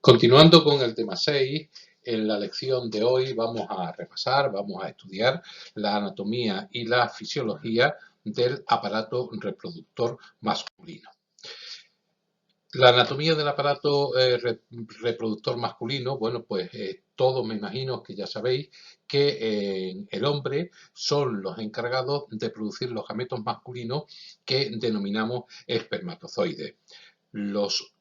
Continuando con el tema 6, en la lección de hoy vamos a repasar, vamos a estudiar la anatomía y la fisiología del aparato reproductor masculino. La anatomía del aparato reproductor masculino, bueno, pues todos me imagino que ya sabéis que el hombre son los encargados de producir los gametos masculinos que denominamos espermatozoides. Los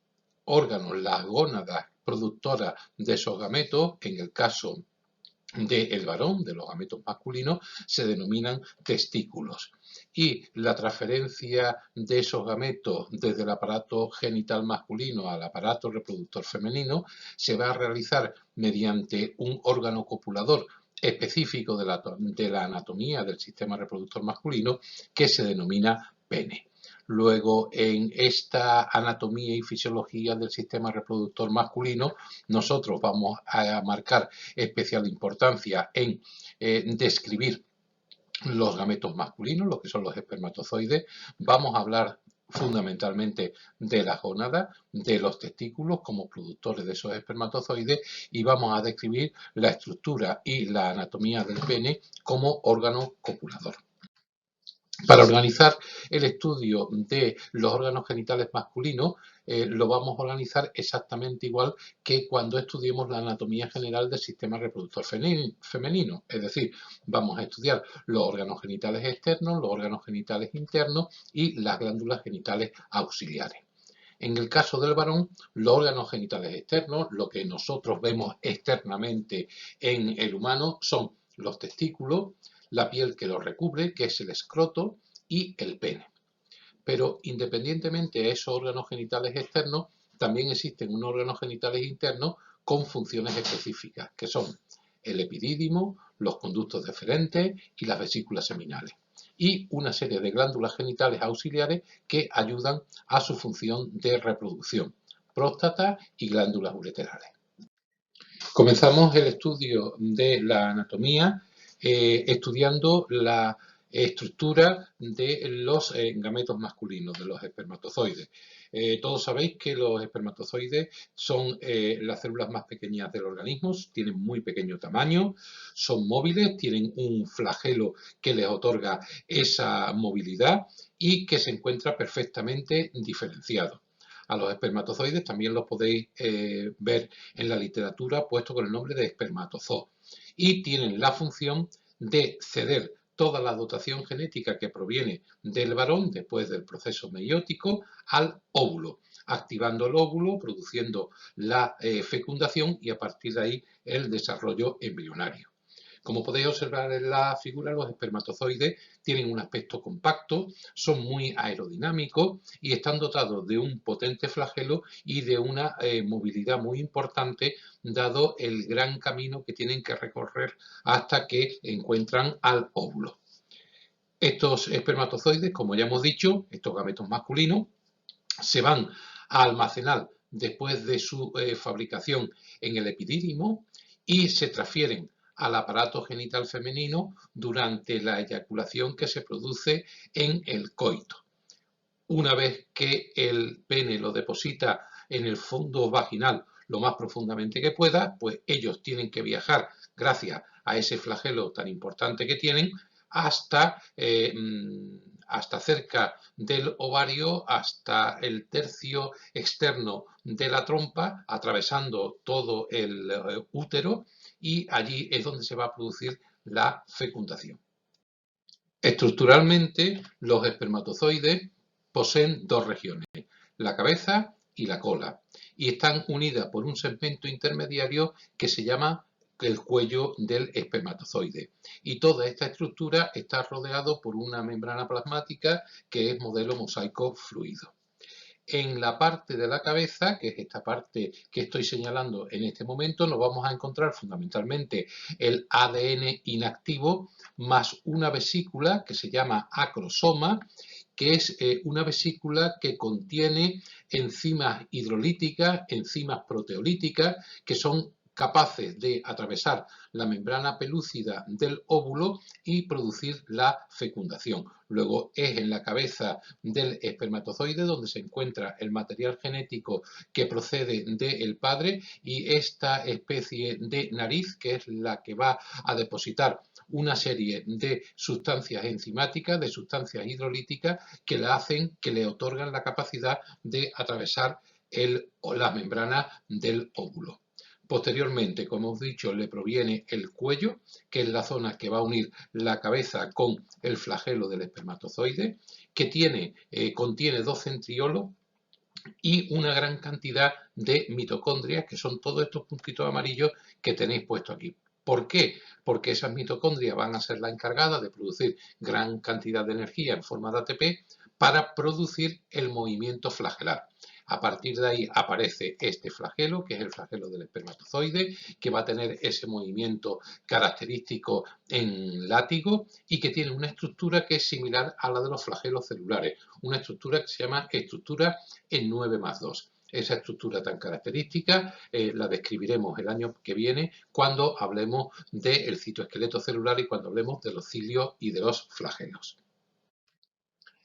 órganos, las gónadas productoras de esos gametos, en el caso del varón, de los gametos masculinos, se denominan testículos. Y la transferencia de esos gametos desde el aparato genital masculino al aparato reproductor femenino se va a realizar mediante un órgano copulador específico de la anatomía del sistema reproductor masculino que se denomina pene. Luego, en esta anatomía y fisiología del sistema reproductor masculino, nosotros vamos a marcar especial importancia en describir los gametos masculinos, lo que son los espermatozoides. Vamos a hablar fundamentalmente de las gónadas, de los testículos como productores de esos espermatozoides, y vamos a describir la estructura y la anatomía del pene como órgano copulador. Para organizar el estudio de los órganos genitales masculinos, lo vamos a organizar exactamente igual que cuando estudiemos la anatomía general del sistema reproductor femenino. Es decir, vamos a estudiar los órganos genitales externos, los órganos genitales internos y las glándulas genitales auxiliares. En el caso del varón, los órganos genitales externos, lo que nosotros vemos externamente en el humano, son los testículos, la piel que los recubre, que es el escroto, y el pene. Pero independientemente de esos órganos genitales externos, también existen unos órganos genitales internos con funciones específicas, que son el epidídimo, los conductos deferentes y las vesículas seminales. Y una serie de glándulas genitales auxiliares que ayudan a su función de reproducción, próstata y glándulas ureterales. Comenzamos el estudio de la anatomía estudiando la estructura de los gametos masculinos, de los espermatozoides. Todos sabéis que los espermatozoides son las células más pequeñas del organismo, tienen muy pequeño tamaño, son móviles, tienen un flagelo que les otorga esa movilidad y que se encuentra perfectamente diferenciado. A los espermatozoides también los podéis ver en la literatura puesto con el nombre de espermatozoo y tienen la función de ceder toda la dotación genética que proviene del varón después del proceso meiótico al óvulo, activando el óvulo, produciendo la fecundación y a partir de ahí el desarrollo embrionario. Como podéis observar en la figura, los espermatozoides tienen un aspecto compacto, son muy aerodinámicos y están dotados de un potente flagelo y de una movilidad muy importante, dado el gran camino que tienen que recorrer hasta que encuentran al óvulo. Estos espermatozoides, como ya hemos dicho, estos gametos masculinos, se van a almacenar después de su fabricación en el epidídimo y se transfieren al aparato genital femenino durante la eyaculación que se produce en el coito. Una vez que el pene lo deposita en el fondo vaginal lo más profundamente que pueda, pues ellos tienen que viajar gracias a ese flagelo tan importante que tienen hasta cerca del ovario, hasta el tercio externo de la trompa, atravesando todo el útero, y allí es donde se va a producir la fecundación. Estructuralmente, los espermatozoides poseen dos regiones, la cabeza y la cola, y están unidas por un segmento intermediario que se llama el cuello del espermatozoide. Y toda esta estructura está rodeado por una membrana plasmática que es modelo mosaico fluido. En la parte de la cabeza, que es esta parte que estoy señalando en este momento, nos vamos a encontrar fundamentalmente el ADN inactivo más una vesícula que se llama acrosoma, que es una vesícula que contiene enzimas hidrolíticas, enzimas proteolíticas, que son capaces de atravesar la membrana pelúcida del óvulo y producir la fecundación. Luego es en la cabeza del espermatozoide donde se encuentra el material genético que procede del padre, y esta especie de nariz, que es la que va a depositar una serie de sustancias enzimáticas, de sustancias hidrolíticas que le otorgan la capacidad de atravesar la membrana del óvulo. Posteriormente, como hemos dicho, le proviene el cuello, que es la zona que va a unir la cabeza con el flagelo del espermatozoide, que contiene dos centriolos y una gran cantidad de mitocondrias, que son todos estos puntitos amarillos que tenéis puestos aquí. ¿Por qué? Porque esas mitocondrias van a ser las encargadas de producir gran cantidad de energía en forma de ATP para producir el movimiento flagelar. A partir de ahí aparece este flagelo, que es el flagelo del espermatozoide, que va a tener ese movimiento característico en látigo y que tiene una estructura que es similar a la de los flagelos celulares, una estructura que se llama estructura en 9+2. Esa estructura tan característica la describiremos el año que viene cuando hablemos del citoesqueleto celular y cuando hablemos de los cilios y de los flagelos.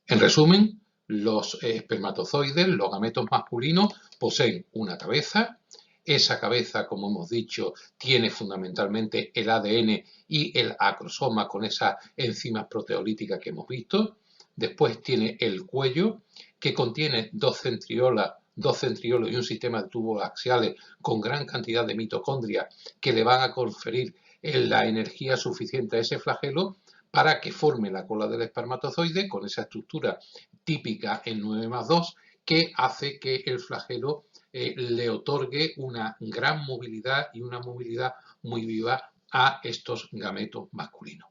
En resumen, los espermatozoides, los gametos masculinos, poseen una cabeza. Esa cabeza, como hemos dicho, tiene fundamentalmente el ADN y el acrosoma con esas enzimas proteolíticas que hemos visto. Después tiene el cuello, que contiene dos centriolos y un sistema de tubos axiales con gran cantidad de mitocondrias que le van a conferir la energía suficiente a ese flagelo para que forme la cola del espermatozoide con esa estructura típica en 9+2 que hace que el flagelo le otorgue una gran movilidad y una movilidad muy viva a estos gametos masculinos.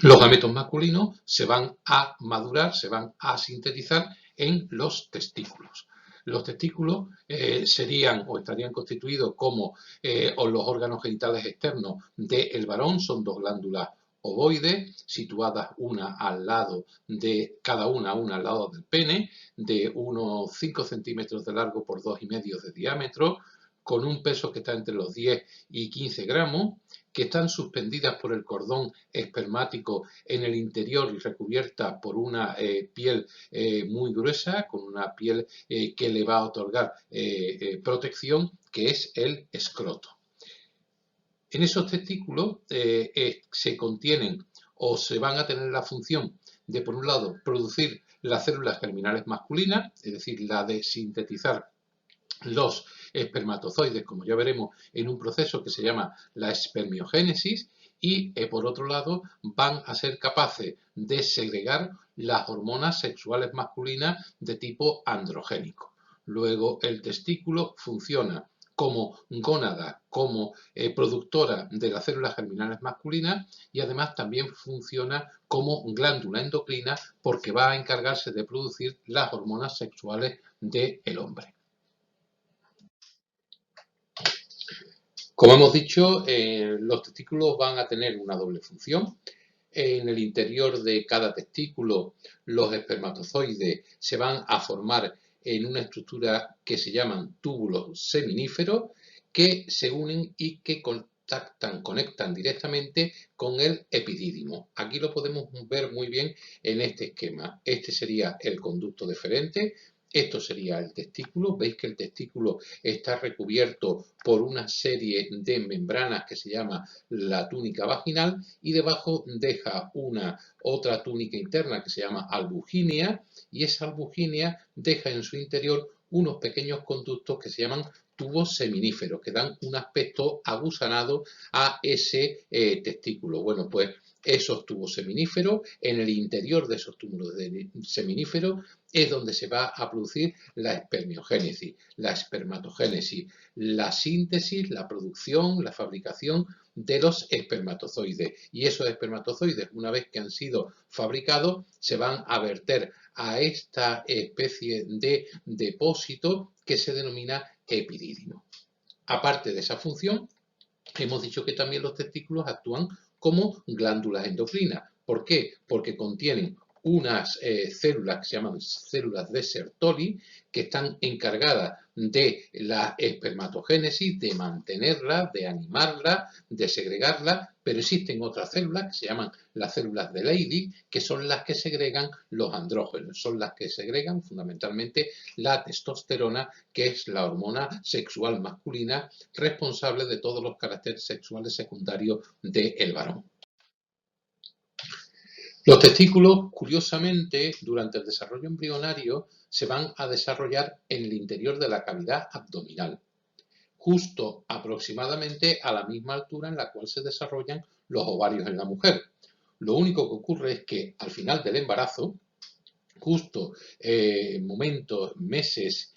Los gametos masculinos se van a madurar, se van a sintetizar en los testículos. Los testículos serían o estarían constituidos como los órganos genitales externos del varón. Son dos glándulas ovoides situadas una al lado de una al lado del pene, de unos 5 centímetros de largo por 2,5 de diámetro, con un peso que está entre los 10 y 15 gramos, que están suspendidas por el cordón espermático en el interior y recubiertas por una piel muy gruesa, con una piel que le va a otorgar protección, que es el escroto. En esos testículos se contienen o se van a tener la función de, por un lado, producir las células germinales masculinas, es decir, la de sintetizar los espermatozoides, como ya veremos, en un proceso que se llama la espermiogénesis, y por otro lado van a ser capaces de segregar las hormonas sexuales masculinas de tipo androgénico. Luego el testículo funciona como gónada, como productora de las células germinales masculinas, y además también funciona como glándula endocrina porque va a encargarse de producir las hormonas sexuales del hombre. Como hemos dicho, los testículos van a tener una doble función. En el interior de cada testículo, los espermatozoides se van a formar en una estructura que se llaman túbulos seminíferos, que se unen y que conectan directamente con el epidídimo. Aquí lo podemos ver muy bien en este esquema. Este sería el conducto deferente. Esto sería el testículo. Veis que el testículo está recubierto por una serie de membranas que se llama la túnica vaginal, y debajo deja otra túnica interna que se llama albuginia, y esa albuginia deja en su interior unos pequeños conductos que se llaman tubos seminíferos, que dan un aspecto agusanado a ese testículo. Bueno, pues esos tubos seminíferos, en el interior de esos túbulos seminíferos, es donde se va a producir la espermiogénesis, la espermatogénesis, la síntesis, la producción, la fabricación de los espermatozoides. Y esos espermatozoides, una vez que han sido fabricados, se van a verter a esta especie de depósito que se denomina epidídimo. Aparte de esa función, hemos dicho que también los testículos actúan como glándulas endocrinas. ¿Por qué? Porque contienen unas células que se llaman células de Sertoli, que están encargadas de la espermatogénesis, de mantenerla, de animarla, de segregarla, pero existen otras células que se llaman las células de Leydig, que son las que segregan los andrógenos, son las que segregan fundamentalmente la testosterona, que es la hormona sexual masculina responsable de todos los caracteres sexuales secundarios del varón. Los testículos, curiosamente, durante el desarrollo embrionario, se van a desarrollar en el interior de la cavidad abdominal, justo aproximadamente a la misma altura en la cual se desarrollan los ovarios en la mujer. Lo único que ocurre es que al final del embarazo, justo momentos, meses,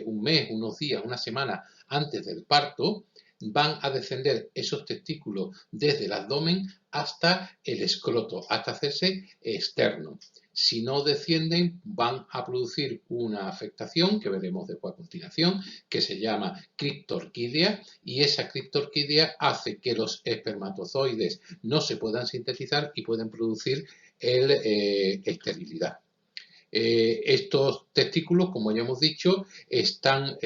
un mes, unos días, una semana antes del parto, van a descender esos testículos desde el abdomen hasta el escroto, hasta hacerse externo. Si no descienden, van a producir una afectación, que veremos después a continuación, que se llama criptorquidia, y esa criptorquidia hace que los espermatozoides no se puedan sintetizar y pueden producir esterilidad. Estos testículos, como ya hemos dicho, están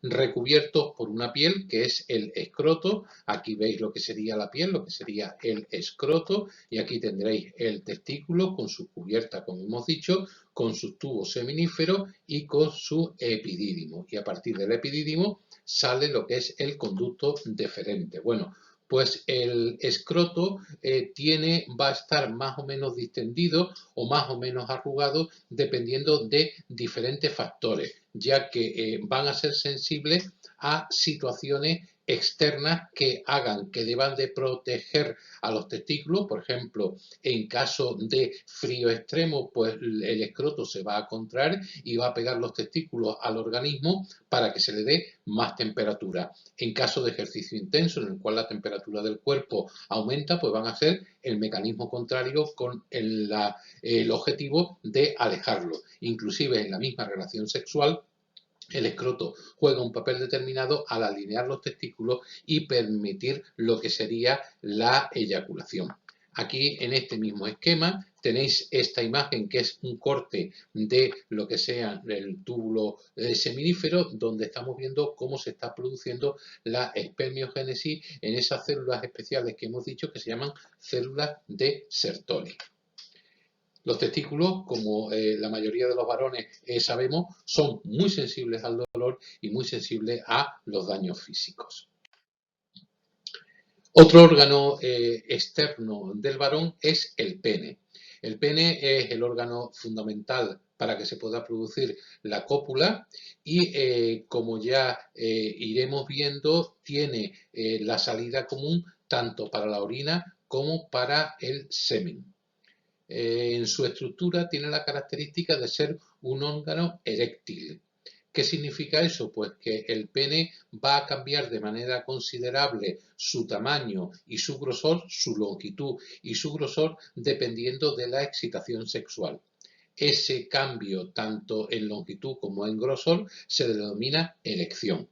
recubiertos por una piel que es el escroto. Aquí veis lo que sería la piel, lo que sería el escroto, y aquí tendréis el testículo con su cubierta, como hemos dicho, con sus tubos seminíferos y con su epidídimo. Y a partir del epidídimo sale lo que es el conducto deferente. Bueno, pues el escroto va a estar más o menos distendido o más o menos arrugado dependiendo de diferentes factores, ya que van a ser sensibles a situaciones externas que hagan que deban de proteger a los testículos. Por ejemplo, en caso de frío extremo, pues el escroto se va a contraer y va a pegar los testículos al organismo para que se le dé más temperatura. En caso de ejercicio intenso, en el cual la temperatura del cuerpo aumenta, pues van a ser el mecanismo contrario con el objetivo de alejarlo. Inclusive en la misma relación sexual, el escroto juega un papel determinado al alinear los testículos y permitir lo que sería la eyaculación. Aquí en este mismo esquema tenéis esta imagen que es un corte de lo que sea el túbulo seminífero, donde estamos viendo cómo se está produciendo la espermiogénesis en esas células especiales que hemos dicho que se llaman células de Sertoli. Los testículos, como la mayoría de los varones sabemos, son muy sensibles al dolor y muy sensibles a los daños físicos. Otro órgano externo del varón es el pene. El pene es el órgano fundamental para que se pueda producir la cópula y como ya iremos viendo, tiene la salida común tanto para la orina como para el semen. En su estructura tiene la característica de ser un órgano eréctil. ¿Qué significa eso? Pues que el pene va a cambiar de manera considerable su tamaño y su grosor, su longitud y su grosor, dependiendo de la excitación sexual. Ese cambio, tanto en longitud como en grosor, se denomina erección.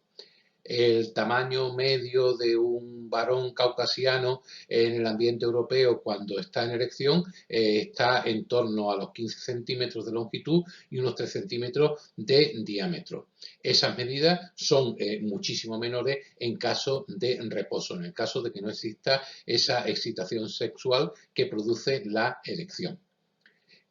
El tamaño medio de un varón caucasiano en el ambiente europeo cuando está en erección está en torno a los 15 centímetros de longitud y unos 3 centímetros de diámetro. Esas medidas son muchísimo menores en caso de reposo, en el caso de que no exista esa excitación sexual que produce la erección.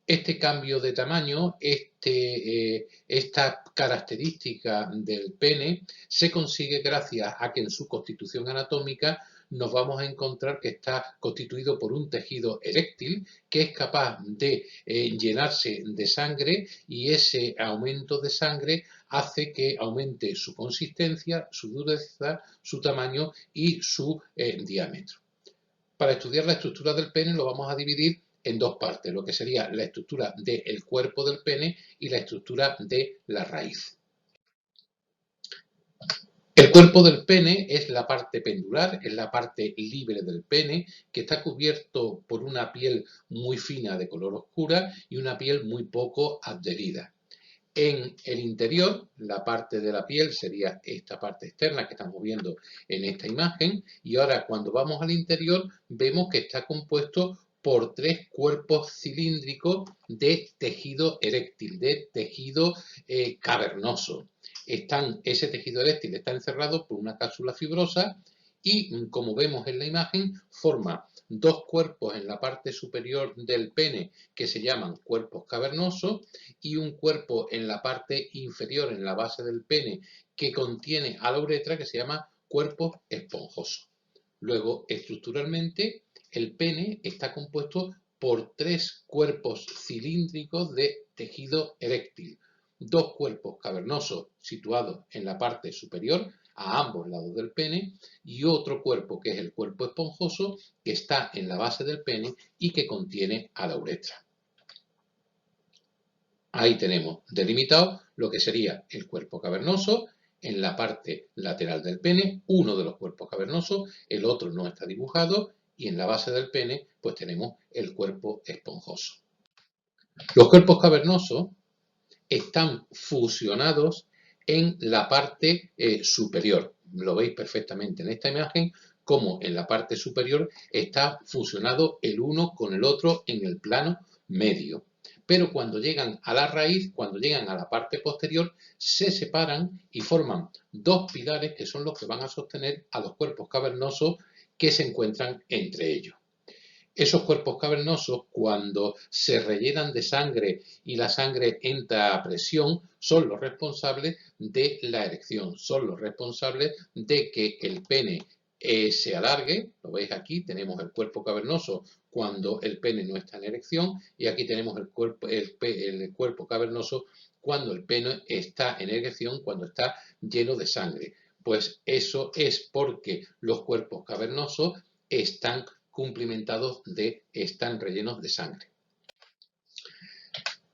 Este cambio de tamaño, esta característica del pene, se consigue gracias a que en su constitución anatómica nos vamos a encontrar que está constituido por un tejido eréctil que es capaz de llenarse de sangre, y ese aumento de sangre hace que aumente su consistencia, su dureza, su tamaño y su diámetro. Para estudiar la estructura del pene lo vamos a dividir en dos partes, lo que sería la estructura del cuerpo del pene y la estructura de la raíz. El cuerpo del pene es la parte pendular, es la parte libre del pene, que está cubierto por una piel muy fina de color oscura y una piel muy poco adherida. En el interior, la parte de la piel sería esta parte externa que estamos viendo en esta imagen, y ahora cuando vamos al interior vemos que está compuesto por 3 cuerpos cilíndricos de tejido eréctil, de tejido cavernoso. Ese tejido eréctil está encerrado por una cápsula fibrosa y, como vemos en la imagen, forma 2 cuerpos en la parte superior del pene que se llaman cuerpos cavernosos y un cuerpo en la parte inferior, en la base del pene, que contiene a la uretra, que se llama cuerpo esponjoso. Luego, estructuralmente, el pene está compuesto por 3 cuerpos cilíndricos de tejido eréctil, 2 cuerpos cavernosos situados en la parte superior, a ambos lados del pene, y otro cuerpo que es el cuerpo esponjoso que está en la base del pene y que contiene a la uretra. Ahí tenemos delimitado lo que sería el cuerpo cavernoso en la parte lateral del pene, uno de los cuerpos cavernosos, el otro no está dibujado, y en la base del pene pues tenemos el cuerpo esponjoso. Los cuerpos cavernosos están fusionados en la parte superior. Lo veis perfectamente en esta imagen, como en la parte superior está fusionado el uno con el otro en el plano medio. Pero cuando llegan a la raíz, cuando llegan a la parte posterior, se separan y forman 2 pilares que son los que van a sostener a los cuerpos cavernosos que se encuentran entre ellos. Esos cuerpos cavernosos, cuando se rellenan de sangre y la sangre entra a presión, son los responsables de la erección, son los responsables de que el pene se alargue. Lo veis aquí, tenemos el cuerpo cavernoso cuando el pene no está en erección, y aquí tenemos el cuerpo cavernoso cuando el pene está en erección, cuando está lleno de sangre. Pues eso es porque los cuerpos cavernosos están están rellenos de sangre.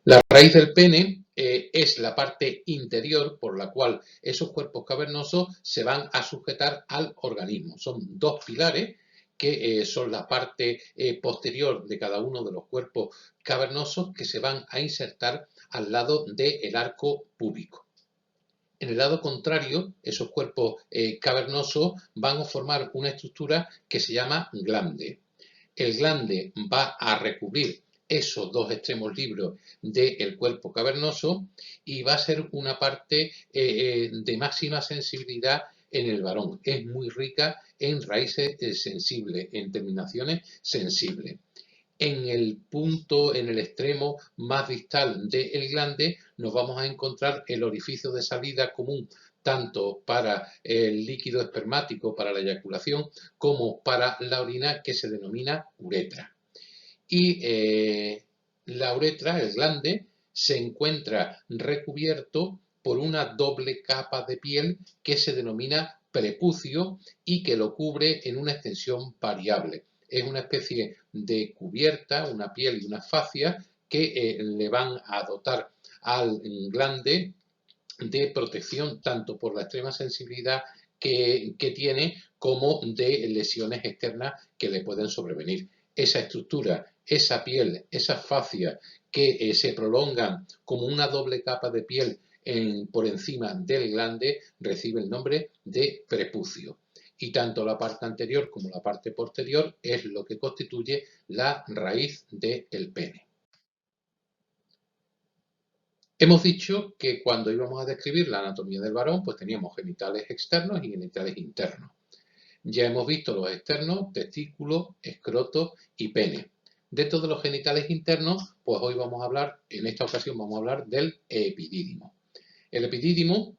La raíz del pene es la parte interior por la cual esos cuerpos cavernosos se van a sujetar al organismo. Son 2 pilares que son la parte posterior de cada uno de los cuerpos cavernosos que se van a insertar al lado del arco púbico. En el lado contrario, esos cuerpos cavernosos van a formar una estructura que se llama glande. El glande va a recubrir esos 2 extremos libres del cuerpo cavernoso y va a ser una parte de máxima sensibilidad en el varón. Es muy rica en raíces sensibles, en terminaciones sensibles. En el extremo más distal del glande, nos vamos a encontrar el orificio de salida común tanto para el líquido espermático, para la eyaculación, como para la orina, que se denomina uretra. Y la uretra, el glande, se encuentra recubierto por una doble capa de piel que se denomina prepucio y que lo cubre en una extensión variable. Es una especie de cubierta, una piel y una fascia que le van a dotar al glande de protección tanto por la extrema sensibilidad que tiene como de lesiones externas que le pueden sobrevenir. Esa estructura, esa piel, esas fascias que se prolongan como una doble capa de piel por encima del glande recibe el nombre de prepucio. Y tanto la parte anterior como la parte posterior es lo que constituye la raíz del pene. Hemos dicho que cuando íbamos a describir la anatomía del varón, pues teníamos genitales externos y genitales internos. Ya hemos visto los externos, testículos, escroto y pene. Dentro de los genitales internos, pues hoy vamos a hablar, en esta ocasión vamos a hablar del epidídimo. El epidídimo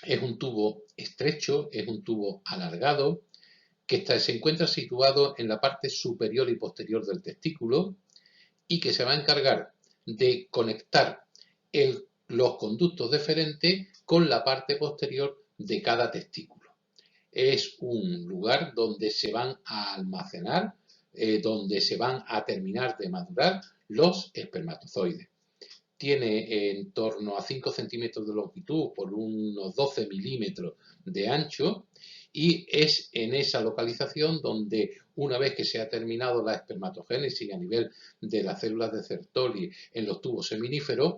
es un tubo estrecho, es un tubo alargado, que se encuentra situado en la parte superior y posterior del testículo y que se va a encargar de conectar los conductos deferentes con la parte posterior de cada testículo. Es un lugar donde se van a almacenar, donde se van a terminar de madurar los espermatozoides. Tiene en torno a 5 centímetros de longitud por unos 12 milímetros de ancho y es en esa localización donde, una vez que se ha terminado la espermatogénesis a nivel de las células de Sertoli en los tubos seminíferos,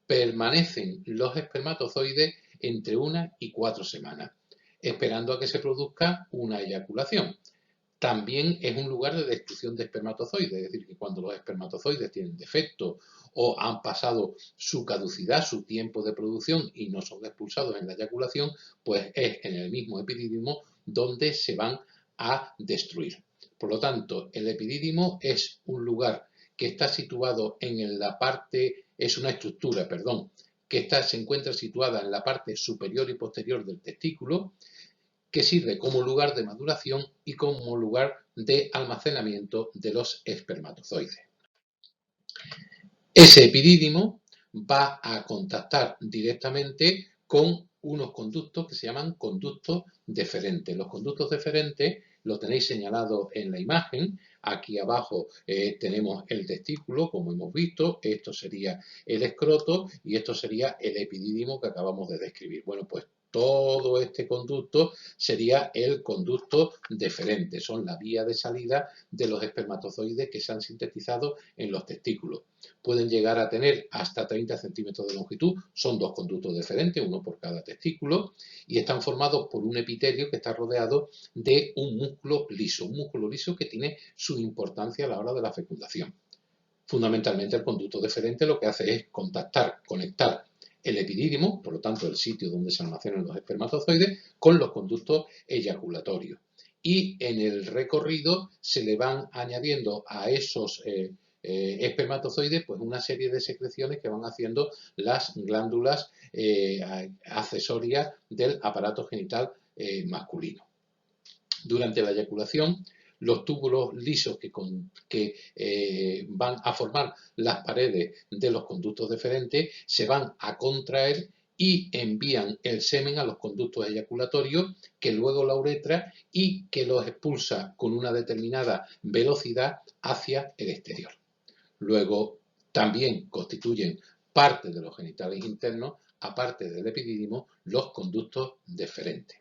permanecen los espermatozoides entre 1 y 4 semanas, esperando a que se produzca una eyaculación. también es un lugar de destrucción de espermatozoides, es decir, que cuando los espermatozoides tienen defecto o han pasado su caducidad, su tiempo de producción y no son expulsados en la eyaculación, pues es en el mismo epidídimo donde se van a destruir. Por lo tanto, el epidídimo es un lugar que está situado en la parte, es una estructura, perdón, que se encuentra situada en la parte superior y posterior del testículo, que sirve como lugar de maduración y como lugar de almacenamiento de los espermatozoides. Ese epidídimo va a contactar directamente con unos conductos que se llaman conductos deferentes. Los conductos deferentes lo tenéis señalado en la imagen. Aquí abajo tenemos el testículo, como hemos visto. Esto sería el escroto y esto sería el epidídimo que acabamos de describir. Bueno, pues todo este conducto sería el conducto deferente. Son la vía de salida de los espermatozoides que se han sintetizado en los testículos. Pueden llegar a tener hasta 30 centímetros de longitud. Son dos conductos deferentes, uno por cada testículo, y están formados por un epitelio que está rodeado de un músculo liso que tiene su importancia a la hora de la fecundación. Fundamentalmente el conducto deferente lo que hace es conectar el epidídimo, por lo tanto el sitio donde se almacenan los espermatozoides, con los conductos eyaculatorios. Y en el recorrido se le van añadiendo a esos espermatozoides pues una serie de secreciones que van haciendo las glándulas accesorias del aparato genital masculino. Durante la eyaculación, los túbulos lisos que van a formar las paredes de los conductos deferentes se van a contraer y envían el semen a los conductos eyaculatorios, que luego la uretra y que los expulsa con una determinada velocidad hacia el exterior. Luego también constituyen parte de los genitales internos, aparte del epidídimo, los conductos deferentes.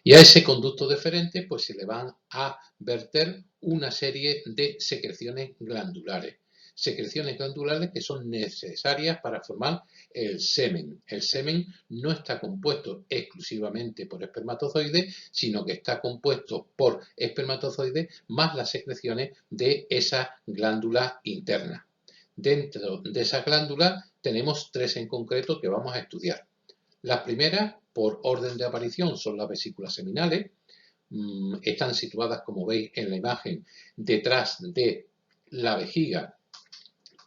Y a ese conducto deferente pues se le van a verter una serie de secreciones glandulares. Secreciones glandulares que son necesarias para formar el semen. El semen no está compuesto exclusivamente por espermatozoides, sino que está compuesto por espermatozoides más las secreciones de esa glándula interna. Dentro de esas glándulas tenemos tres en concreto que vamos a estudiar. Las primeras, por orden de aparición, son las vesículas seminales. Están situadas, como veis en la imagen, detrás de la vejiga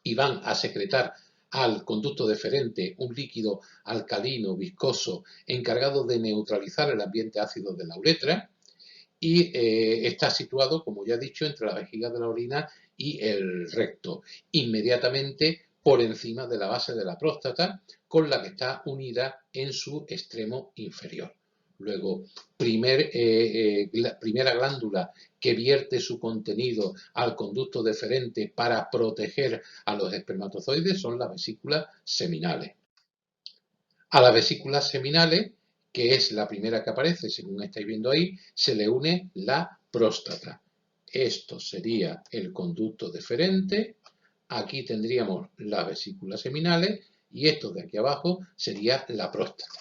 y van a secretar al conducto deferente un líquido alcalino, viscoso, encargado de neutralizar el ambiente ácido de la uretra. Y está situado, como ya he dicho, entre la vejiga de la orina y el recto, inmediatamente por encima de la base de la próstata, con la que está unida en su extremo inferior. Luego, primera glándula que vierte su contenido al conducto deferente para proteger a los espermatozoides son las vesículas seminales. A las vesículas seminales, que es la primera que aparece, según estáis viendo ahí, se le une la próstata. Esto sería el conducto deferente. Aquí tendríamos las vesículas seminales y esto de aquí abajo sería la próstata.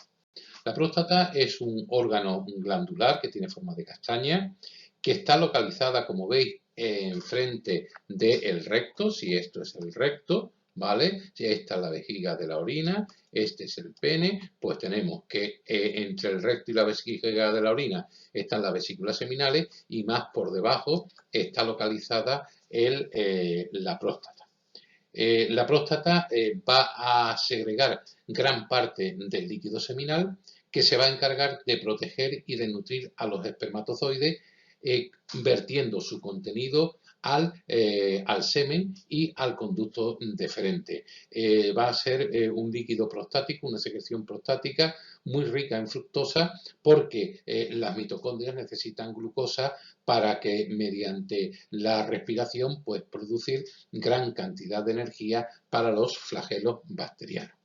La próstata es un órgano glandular que tiene forma de castaña, que está localizada, como veis, enfrente del recto, si esto es el recto, ¿vale? Si esta es la vejiga de la orina, este es el pene, pues tenemos que entre el recto y la vejiga de la orina están las vesículas seminales y más por debajo está localizada la próstata. La próstata va a segregar gran parte del líquido seminal que se va a encargar de proteger y de nutrir a los espermatozoides, vertiendo su contenido al semen y al conducto deferente. Va a ser un líquido prostático, una secreción prostática muy rica en fructosa, porque las mitocondrias necesitan glucosa para que mediante la respiración pues producir gran cantidad de energía para los flagelos bacterianos.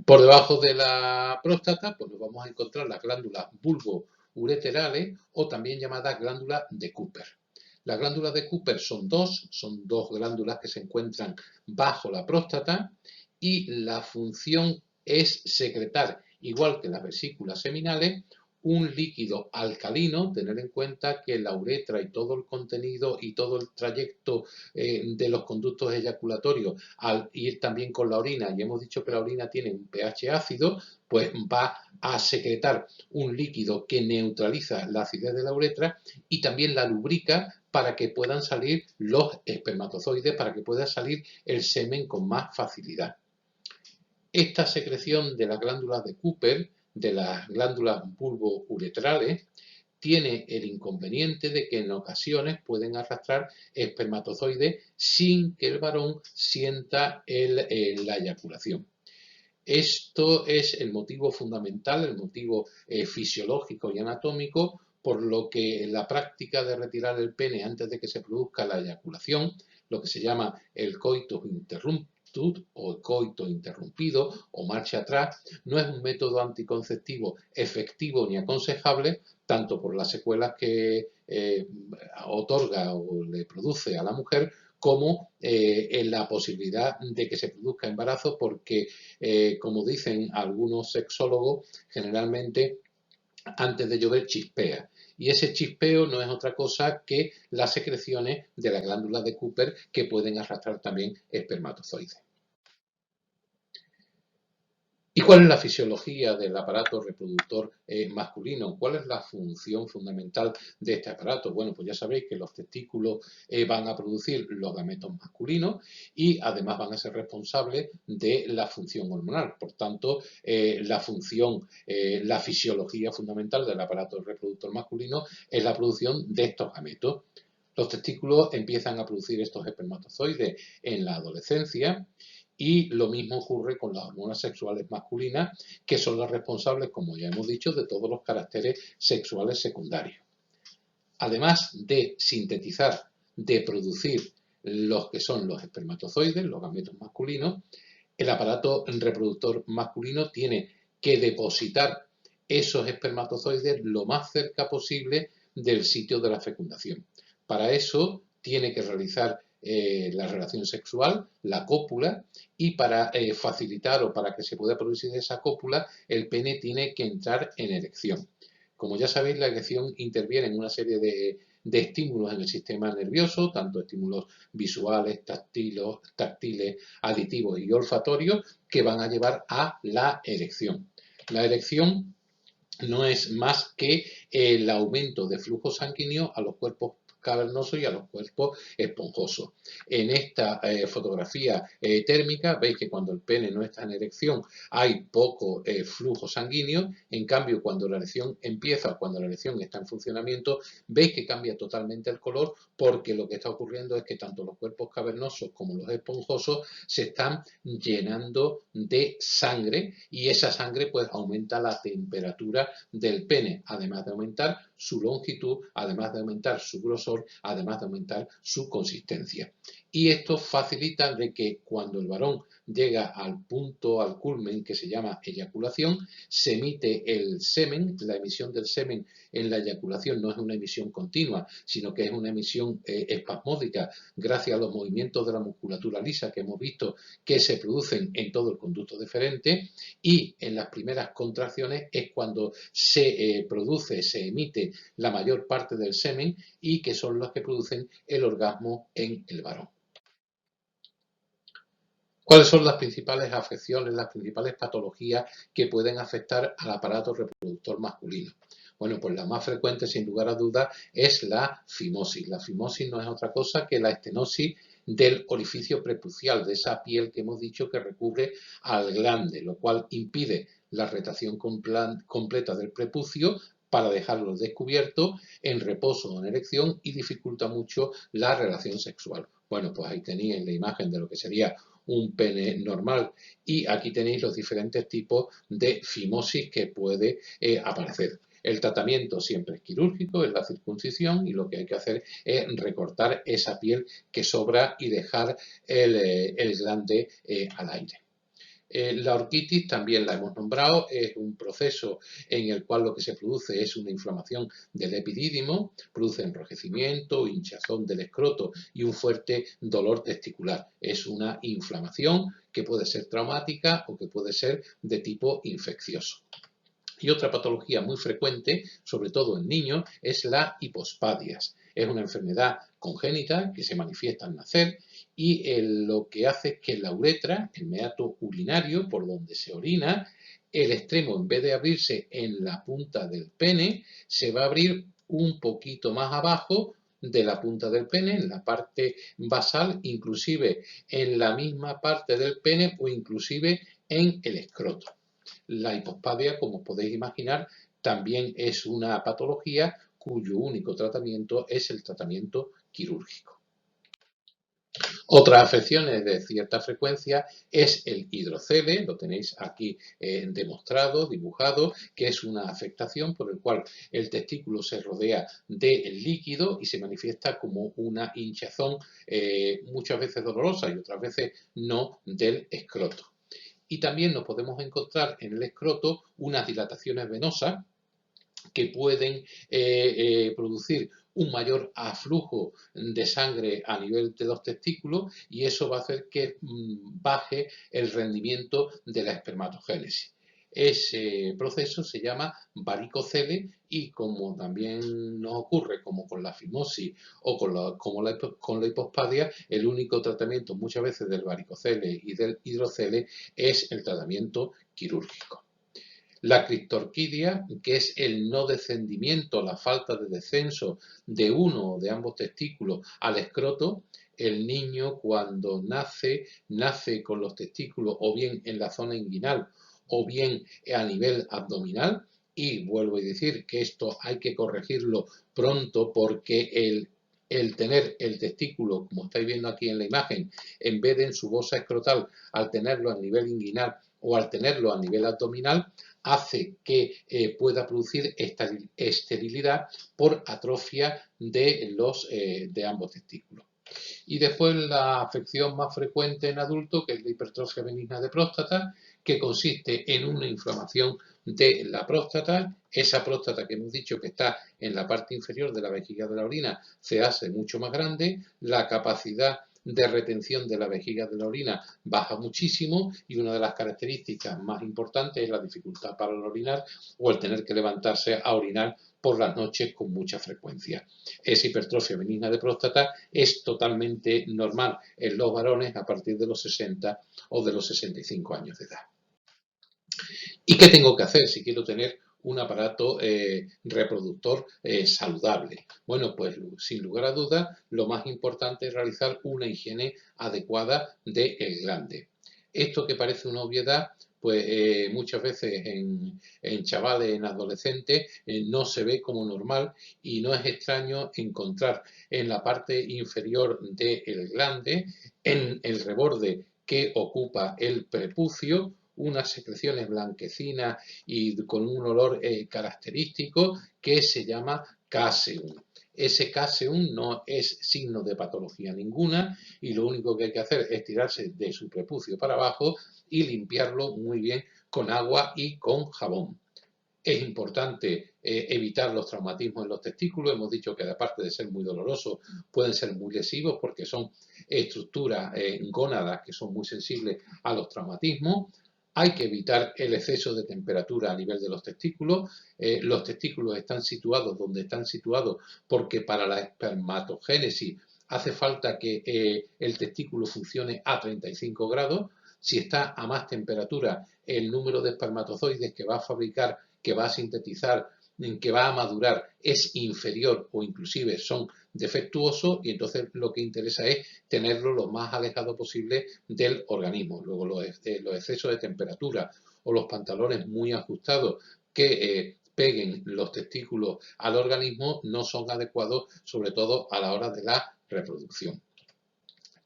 Por debajo de la próstata pues nos vamos a encontrar las glándulas bulboureterales o también llamadas glándulas de Cooper. Las glándulas de Cooper son dos glándulas que se encuentran bajo la próstata y la función es secretar, igual que las vesículas seminales, un líquido alcalino. Tener en cuenta que la uretra y todo el contenido y todo el trayecto de los conductos eyaculatorios, al ir también con la orina, y hemos dicho que la orina tiene un pH ácido, pues va a secretar un líquido que neutraliza la acidez de la uretra y también la lubrica para que puedan salir los espermatozoides, para que pueda salir el semen con más facilidad. Esta secreción de las glándulas de Cooper, de las glándulas bulbouretrales, tiene el inconveniente de que en ocasiones pueden arrastrar espermatozoides sin que el varón sienta la eyaculación. Esto es el motivo fundamental, el motivo fisiológico y anatómico por lo que la práctica de retirar el pene antes de que se produzca la eyaculación, lo que se llama el coitus interruptus o el coito interrumpido o marcha atrás, no es un método anticonceptivo efectivo ni aconsejable, tanto por las secuelas que otorga o le produce a la mujer, como en la posibilidad de que se produzca embarazo, porque, como dicen algunos sexólogos, generalmente antes de llover chispea. Y ese chispeo no es otra cosa que las secreciones de las glándulas de Cooper, que pueden arrastrar también espermatozoides. ¿Y cuál es la fisiología del aparato reproductor masculino? ¿Cuál es la función fundamental de este aparato? Bueno, pues ya sabéis que los testículos van a producir los gametos masculinos y además van a ser responsables de la función hormonal. Por tanto, la fisiología fundamental del aparato reproductor masculino es la producción de estos gametos. Los testículos empiezan a producir estos espermatozoides en la adolescencia. Y lo mismo ocurre con las hormonas sexuales masculinas, que son las responsables, como ya hemos dicho, de todos los caracteres sexuales secundarios. Además de sintetizar, de producir los que son los espermatozoides, los gametos masculinos, el aparato reproductor masculino tiene que depositar esos espermatozoides lo más cerca posible del sitio de la fecundación. Para eso tiene que realizar la relación sexual, la cópula, y para facilitar o para que se pueda producir esa cópula, el pene tiene que entrar en erección. Como ya sabéis, la erección interviene en una serie de estímulos en el sistema nervioso, tanto estímulos visuales, táctiles, aditivos y olfatorios, que van a llevar a la erección. La erección no es más que el aumento de flujo sanguíneo a los cuerpos cavernosos y a los cuerpos esponjosos. En esta fotografía térmica veis que cuando el pene no está en erección hay poco flujo sanguíneo. En cambio, cuando la erección empieza o cuando la erección está en funcionamiento, veis que cambia totalmente el color, porque lo que está ocurriendo es que tanto los cuerpos cavernosos como los esponjosos se están llenando de sangre, y esa sangre pues aumenta la temperatura del pene, además de aumentar su longitud, además de aumentar su grosor, además de aumentar su consistencia. Y esto facilita de que cuando el varón llega al punto, al culmen, que se llama eyaculación, se emite el semen. La emisión del semen en la eyaculación no es una emisión continua, sino que es una emisión espasmódica, gracias a los movimientos de la musculatura lisa que hemos visto que se producen en todo el conducto deferente, y en las primeras contracciones es cuando se produce, se emite la mayor parte del semen, y que son los que producen el orgasmo en el varón. ¿Cuáles son las principales afecciones, las principales patologías que pueden afectar al aparato reproductor masculino? Bueno, pues la más frecuente, sin lugar a dudas, es la fimosis. La fimosis no es otra cosa que la estenosis del orificio prepucial, de esa piel que hemos dicho que recubre al glande, lo cual impide la retracción completa del prepucio para dejarlo descubierto, en reposo o en erección, y dificulta mucho la relación sexual. Bueno, pues ahí tenéis la imagen de lo que sería un pene normal, y aquí tenéis los diferentes tipos de fimosis que puede aparecer. El tratamiento siempre es quirúrgico, es la circuncisión, y lo que hay que hacer es recortar esa piel que sobra y dejar el glande al aire. La orquitis también la hemos nombrado, es un proceso en el cual lo que se produce es una inflamación del epidídimo, produce enrojecimiento, hinchazón del escroto y un fuerte dolor testicular. Es una inflamación que puede ser traumática o que puede ser de tipo infeccioso. Y otra patología muy frecuente, sobre todo en niños, es la hipospadias. Es una enfermedad congénita que se manifiesta al nacer y lo que hace es que la uretra, el meato urinario por donde se orina, el extremo, en vez de abrirse en la punta del pene, se va a abrir un poquito más abajo de la punta del pene, en la parte basal, inclusive en la misma parte del pene o inclusive en el escroto. La hipospadia, como podéis imaginar, también es una patología cuyo único tratamiento es el tratamiento quirúrgico. Otras afecciones de cierta frecuencia es el hidrocele, lo tenéis aquí demostrado, dibujado, que es una afectación por el cual el testículo se rodea del líquido y se manifiesta como una hinchazón muchas veces dolorosa y otras veces no del escroto. Y también nos podemos encontrar en el escroto unas dilataciones venosas que pueden producir un mayor aflujo de sangre a nivel de los testículos y eso va a hacer que baje el rendimiento de la espermatogénesis. Ese proceso se llama varicocele y como también nos ocurre como con la fimosis o con la hipospadia, el único tratamiento muchas veces del varicocele y del hidrocele es el tratamiento quirúrgico. La criptorquidia, que es el no descendimiento, la falta de descenso de uno o de ambos testículos al escroto. El niño cuando nace con los testículos o bien en la zona inguinal o bien a nivel abdominal. Y vuelvo a decir que esto hay que corregirlo pronto porque el tener el testículo, como estáis viendo aquí en la imagen, en vez de en su bosa escrotal, al tenerlo a nivel inguinal o al tenerlo a nivel abdominal, hace que pueda producir esterilidad por atrofia de ambos testículos. Y después la afección más frecuente en adultos, que es la hipertrofia benigna de próstata, que consiste en una inflamación de la próstata. Esa próstata que hemos dicho que está en la parte inferior de la vejiga de la orina se hace mucho más grande, la capacidad de retención de la vejiga de la orina baja muchísimo y una de las características más importantes es la dificultad para orinar o el tener que levantarse a orinar por las noches con mucha frecuencia. Esa hipertrofia benigna de próstata es totalmente normal en los varones a partir de los 60 o de los 65 años de edad. ¿Y qué tengo que hacer si quiero tener un aparato reproductor saludable? Bueno, pues sin lugar a dudas, lo más importante es realizar una higiene adecuada del glande. Esto que parece una obviedad, pues muchas veces en chavales, en adolescentes, no se ve como normal y no es extraño encontrar en la parte inferior del glande, en el reborde que ocupa el prepucio, unas secreciones blanquecinas y con un olor característico que se llama caseum. Ese caseum no es signo de patología ninguna y lo único que hay que hacer es tirarse de su prepucio para abajo y limpiarlo muy bien con agua y con jabón. Es importante evitar los traumatismos en los testículos. Hemos dicho que aparte de ser muy dolorosos, pueden ser muy lesivos porque son estructuras gónadas que son muy sensibles a los traumatismos. Hay que evitar el exceso de temperatura a nivel de los testículos. Los testículos están situados donde están situados porque para la espermatogénesis hace falta que el testículo funcione a 35 grados. Si está a más temperatura, el número de espermatozoides que va a fabricar, que va a sintetizar, que va a madurar es inferior o inclusive son defectuosos y entonces lo que interesa es tenerlo lo más alejado posible del organismo. Luego los excesos de temperatura o los pantalones muy ajustados que peguen los testículos al organismo no son adecuados, sobre todo a la hora de la reproducción.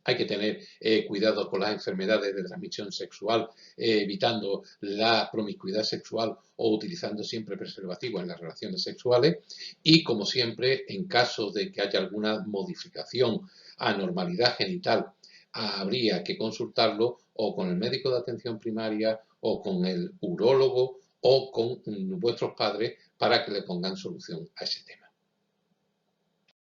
Hay que tener cuidado con las enfermedades de transmisión sexual, evitando la promiscuidad sexual o utilizando siempre preservativos en las relaciones sexuales. Y como siempre, en caso de que haya alguna modificación, anormalidad genital, habría que consultarlo o con el médico de atención primaria o con el urólogo o con vuestros padres para que le pongan solución a ese tema.